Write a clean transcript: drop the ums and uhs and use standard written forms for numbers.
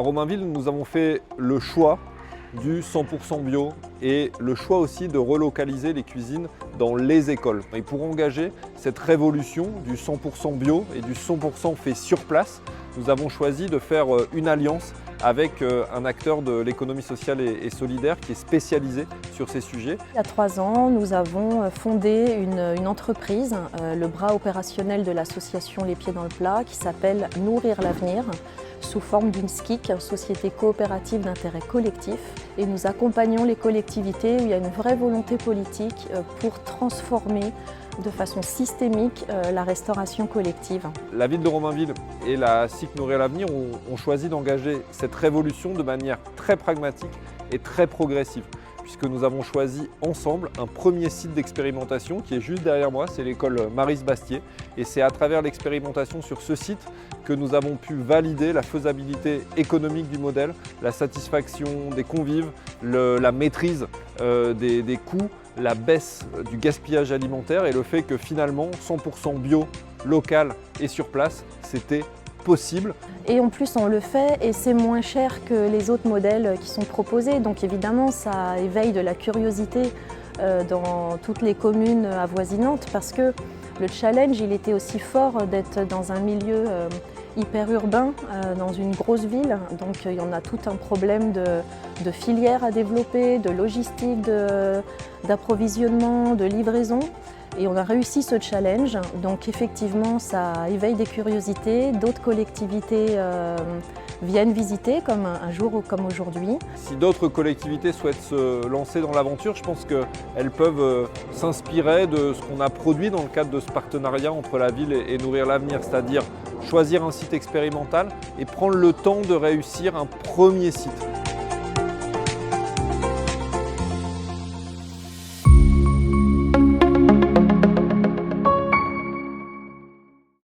Romainville, nous avons fait le choix du 100% bio et le choix aussi de relocaliser les cuisines dans les écoles. Et pour engager cette révolution du 100% bio et du 100% fait sur place, nous avons choisi de faire une alliance avec un acteur de l'économie sociale et solidaire qui est spécialisé sur ces sujets. Il y a 3 ans, nous avons fondé une entreprise, le bras opérationnel de l'association Les Pieds dans le Plat, qui s'appelle Nourrir l'avenir, sous forme d'une SCIC, Société coopérative d'intérêt collectif. Et nous accompagnons les collectivités où il y a une vraie volonté politique pour transformer de façon systémique la restauration collective. La ville de Romainville et la SCIC Nourrir l'avenir ont choisi d'engager cette révolution de manière très pragmatique et très progressive, puisque nous avons choisi ensemble un premier site d'expérimentation qui est juste derrière moi, c'est l'école Maryse Bastier. Et c'est à travers l'expérimentation sur ce site que nous avons pu valider la faisabilité économique du modèle, la satisfaction des convives, la maîtrise des coûts, la baisse du gaspillage alimentaire et le fait que finalement 100% bio, local et sur place, c'était possible. Et en plus on le fait et c'est moins cher que les autres modèles qui sont proposés. Donc évidemment ça éveille de la curiosité dans toutes les communes avoisinantes parce que le challenge il était aussi fort d'être dans un milieu hyper urbain, dans une grosse ville. Donc il y en a tout un problème de filière à développer, de logistique, d'approvisionnement, de livraison. Et on a réussi ce challenge, donc effectivement ça éveille des curiosités, d'autres collectivités viennent visiter comme un jour comme aujourd'hui. Si d'autres collectivités souhaitent se lancer dans l'aventure, je pense qu'elles peuvent s'inspirer de ce qu'on a produit dans le cadre de ce partenariat entre la ville et Nourrir l'avenir, c'est-à-dire choisir un site expérimental et prendre le temps de réussir un premier site.